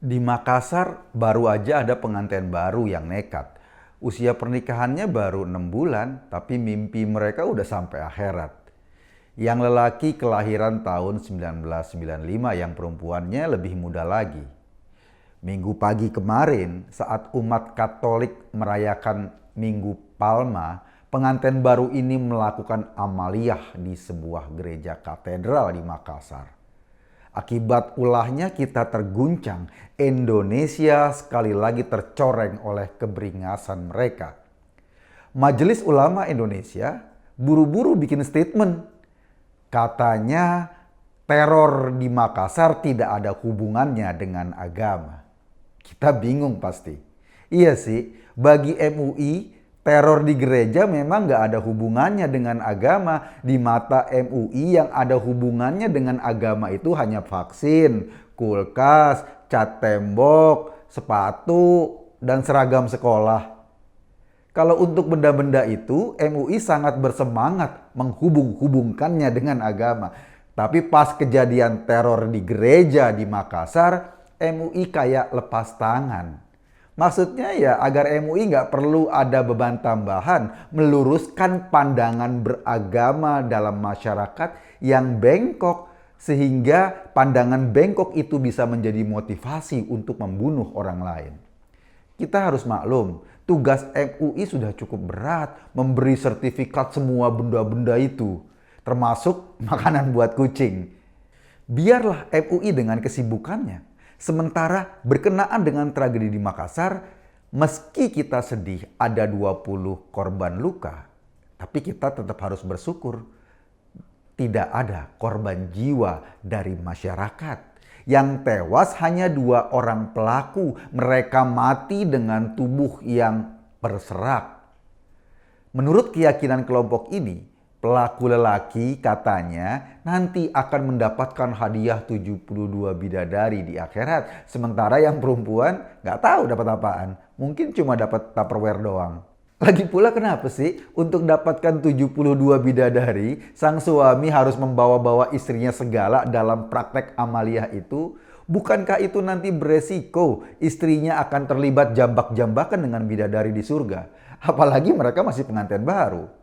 Di Makassar baru aja ada pengantin baru yang nekat. Usia pernikahannya baru 6 bulan, tapi mimpi mereka udah sampai akhirat. Yang lelaki kelahiran tahun 1995, yang perempuannya lebih muda lagi. Minggu pagi kemarin, saat umat Katolik merayakan Minggu Palma, pengantin baru ini melakukan amaliyah di sebuah gereja katedral di Makassar. Akibat ulahnya kita terguncang, Indonesia sekali lagi tercoreng oleh keberingasan mereka. Majelis Ulama Indonesia buru-buru bikin statement. Katanya teror di Makassar tidak ada hubungannya dengan agama. Kita bingung pasti. Iya sih, bagi MUI teror di gereja memang nggak ada hubungannya dengan agama. Di mata MUI yang ada hubungannya dengan agama itu hanya vaksin, kulkas, cat tembok, sepatu, dan seragam sekolah. Kalau untuk benda-benda itu, MUI sangat bersemangat menghubung-hubungkannya dengan agama. Tapi pas kejadian teror di gereja di Makassar, MUI kayak lepas tangan. Maksudnya ya agar MUI nggak perlu ada beban tambahan meluruskan pandangan beragama dalam masyarakat yang bengkok, sehingga pandangan bengkok itu bisa menjadi motivasi untuk membunuh orang lain. Kita harus maklum, tugas MUI sudah cukup berat memberi sertifikat semua benda-benda itu, termasuk makanan buat kucing. Biarlah MUI dengan kesibukannya. Sementara berkenaan dengan tragedi di Makassar, meski kita sedih ada 20 korban luka, tapi kita tetap harus bersyukur tidak ada korban jiwa dari masyarakat. Yang tewas hanya 2 orang pelaku, mereka mati dengan tubuh yang berserak. Menurut keyakinan kelompok ini, pelaku lelaki katanya nanti akan mendapatkan hadiah 72 bidadari di akhirat. Sementara yang perempuan nggak tahu dapat apaan. Mungkin cuma dapat Tupperware doang. Lagi pula kenapa sih untuk dapatkan 72 bidadari, sang suami harus membawa-bawa istrinya segala dalam praktek amaliyah itu? Bukankah itu nanti beresiko istrinya akan terlibat jambak-jambakan dengan bidadari di surga? Apalagi mereka masih pengantin baru.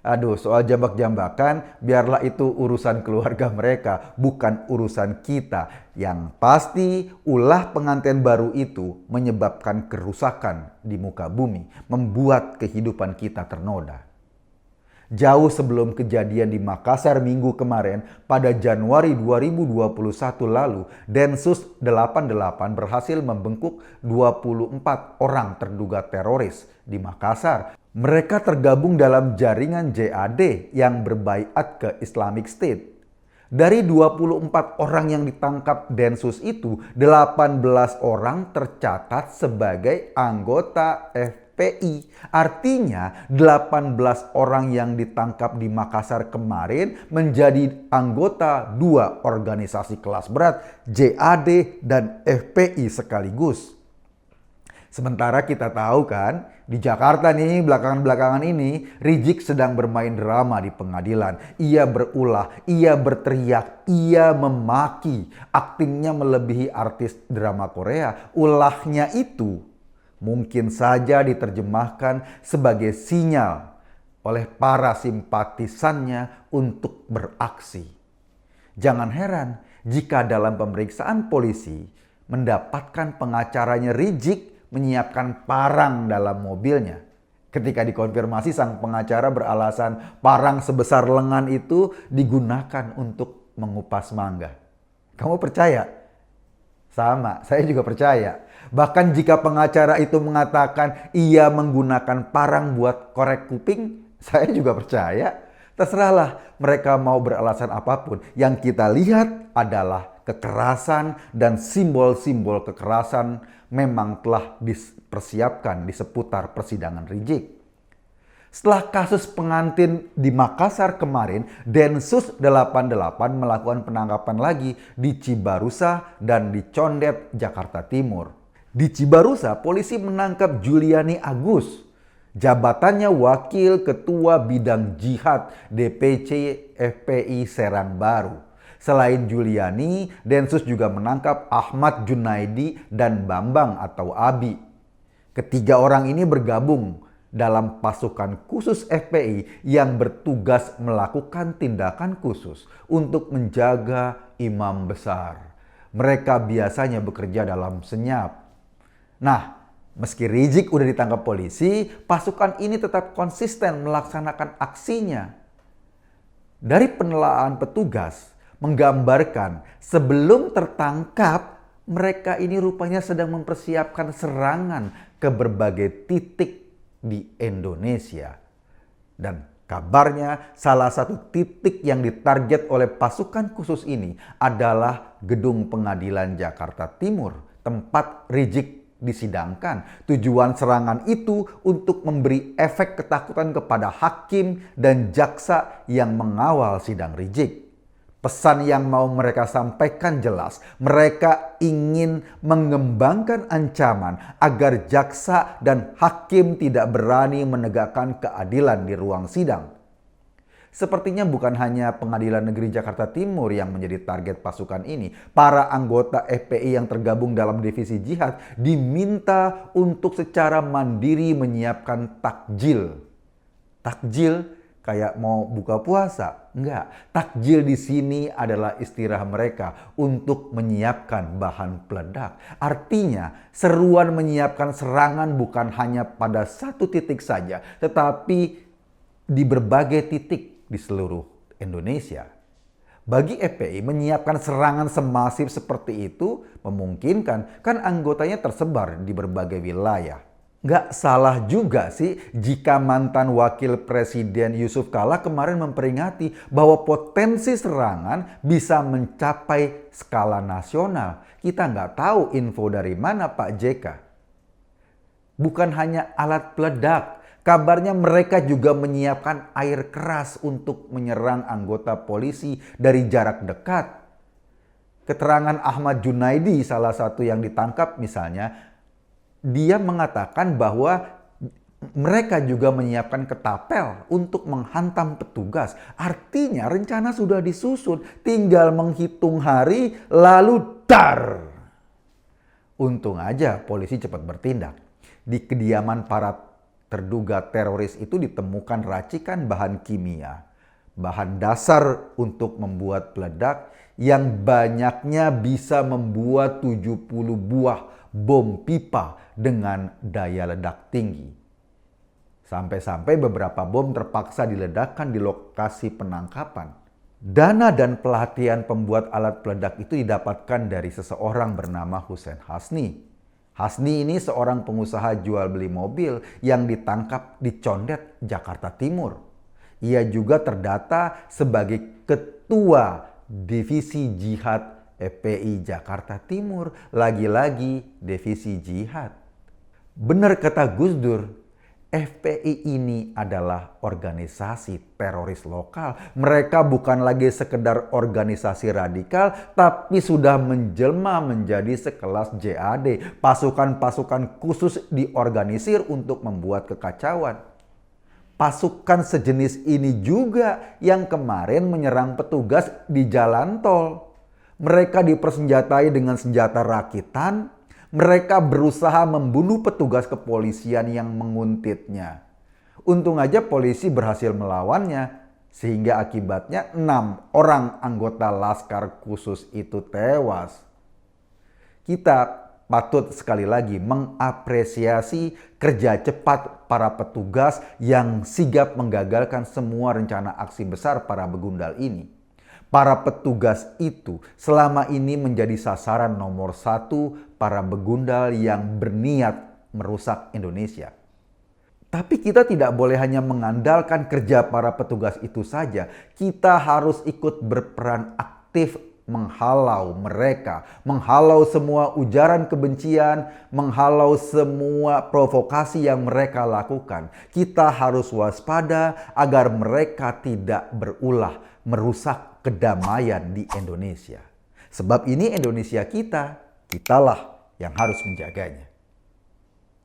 Aduh, soal jambak-jambakan, biarlah itu urusan keluarga mereka, bukan urusan kita. Yang pasti, ulah pengantin baru itu menyebabkan kerusakan di muka bumi, membuat kehidupan kita ternoda. Jauh sebelum kejadian di Makassar minggu kemarin, pada Januari 2021 lalu, Densus 88 berhasil membengkuk 24 orang terduga teroris di Makassar. Mereka tergabung dalam jaringan JAD yang berbaiat ke Islamic State. Dari 24 orang yang ditangkap Densus itu, 18 orang tercatat sebagai anggota FPI. Artinya 18 orang yang ditangkap di Makassar kemarin menjadi anggota 2 organisasi kelas berat, JAD dan FPI sekaligus. Sementara kita tahu kan, di Jakarta nih belakangan-belakangan ini, Rizik sedang bermain drama di pengadilan. Ia berulah, ia berteriak, ia memaki. Aktingnya melebihi artis drama Korea. Ulahnya itu mungkin saja diterjemahkan sebagai sinyal oleh para simpatisannya untuk beraksi. Jangan heran jika dalam pemeriksaan polisi mendapatkan pengacaranya Rizik menyiapkan parang dalam mobilnya. Ketika dikonfirmasi, sang pengacara beralasan parang sebesar lengan itu digunakan untuk mengupas mangga. Kamu percaya? Sama, saya juga percaya. Bahkan jika pengacara itu mengatakan ia menggunakan parang buat korek kuping, saya juga percaya. Terserahlah mereka mau beralasan apapun. Yang kita lihat adalah kekerasan dan simbol-simbol kekerasan memang telah dipersiapkan di seputar persidangan Rizik. Setelah kasus pengantin di Makassar kemarin, Densus 88 melakukan penangkapan lagi di Cibarusa dan di Condet, Jakarta Timur. Di Cibarusa, polisi menangkap Juliani Agus. Jabatannya Wakil Ketua Bidang Jihad DPC FPI Serang Baru. Selain Juliani, Densus juga menangkap Ahmad Junaidi dan Bambang atau Abi. Ketiga orang ini bergabung dalam pasukan khusus FPI yang bertugas melakukan tindakan khusus untuk menjaga imam besar. Mereka biasanya bekerja dalam senyap. Nah, meski Rizik udah ditangkap polisi, pasukan ini tetap konsisten melaksanakan aksinya. Dari penelaahan petugas menggambarkan sebelum tertangkap, mereka ini rupanya sedang mempersiapkan serangan ke berbagai titik di Indonesia. Dan kabarnya salah satu titik yang ditarget oleh pasukan khusus ini adalah Gedung Pengadilan Jakarta Timur, tempat Rizik disidangkan. Tujuan serangan itu untuk memberi efek ketakutan kepada hakim dan jaksa yang mengawal sidang Rizik. Pesan yang mau mereka sampaikan jelas, mereka ingin mengembangkan ancaman agar jaksa dan hakim tidak berani menegakkan keadilan di ruang sidang. Sepertinya bukan hanya Pengadilan Negeri Jakarta Timur yang menjadi target pasukan ini. Para anggota FPI yang tergabung dalam divisi jihad diminta untuk secara mandiri menyiapkan takjil. Takjil kayak mau buka puasa? Enggak. Takjil di sini adalah istilah mereka untuk menyiapkan bahan peledak. Artinya, seruan menyiapkan serangan bukan hanya pada satu titik saja, tetapi di berbagai titik di seluruh Indonesia. Bagi FPI, menyiapkan serangan semasif seperti itu memungkinkan, kan anggotanya tersebar di berbagai wilayah. Nggak salah juga sih jika mantan Wakil Presiden Yusuf Kala kemarin memperingati bahwa potensi serangan bisa mencapai skala nasional. Kita nggak tahu info dari mana Pak JK. Bukan hanya alat peledak, kabarnya mereka juga menyiapkan air keras untuk menyerang anggota polisi dari jarak dekat. Keterangan Ahmad Junaidi, salah satu yang ditangkap misalnya, dia mengatakan bahwa mereka juga menyiapkan ketapel untuk menghantam petugas. Artinya rencana sudah disusun, tinggal menghitung hari lalu dar. Untung aja polisi cepat bertindak. Di kediaman para terduga teroris itu ditemukan racikan bahan kimia, bahan dasar untuk membuat peledak yang banyaknya bisa membuat 70 buah bom pipa dengan daya ledak tinggi. Sampai-sampai beberapa bom terpaksa diledakkan di lokasi penangkapan. Dana dan pelatihan pembuat alat peledak itu didapatkan dari seseorang bernama Hussein Hasni. Hasni ini seorang pengusaha jual beli mobil yang ditangkap di Condet, Jakarta Timur. Ia juga terdata sebagai ketua divisi jihad FPI Jakarta Timur, lagi-lagi divisi jihad. Benar kata Gus Dur, FPI ini adalah organisasi teroris lokal. Mereka bukan lagi sekedar organisasi radikal, tapi sudah menjelma menjadi sekelas JAD. Pasukan-pasukan khusus diorganisir untuk membuat kekacauan. Pasukan sejenis ini juga yang kemarin menyerang petugas di jalan tol. Mereka dipersenjatai dengan senjata rakitan. Mereka berusaha membunuh petugas kepolisian yang menguntitnya. Untung aja polisi berhasil melawannya, sehingga akibatnya 6 orang anggota Laskar Khusus itu tewas. Kita patut sekali lagi mengapresiasi kerja cepat para petugas yang sigap menggagalkan semua rencana aksi besar para begundal ini. Para petugas itu selama ini menjadi sasaran nomor 1 para begundal yang berniat merusak Indonesia. Tapi kita tidak boleh hanya mengandalkan kerja para petugas itu saja. Kita harus ikut berperan aktif menghalau mereka, menghalau semua ujaran kebencian, menghalau semua provokasi yang mereka lakukan. Kita harus waspada agar mereka tidak berulah merusak kedamaian di Indonesia. Sebab ini Indonesia kita, kitalah yang harus menjaganya.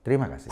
Terima kasih.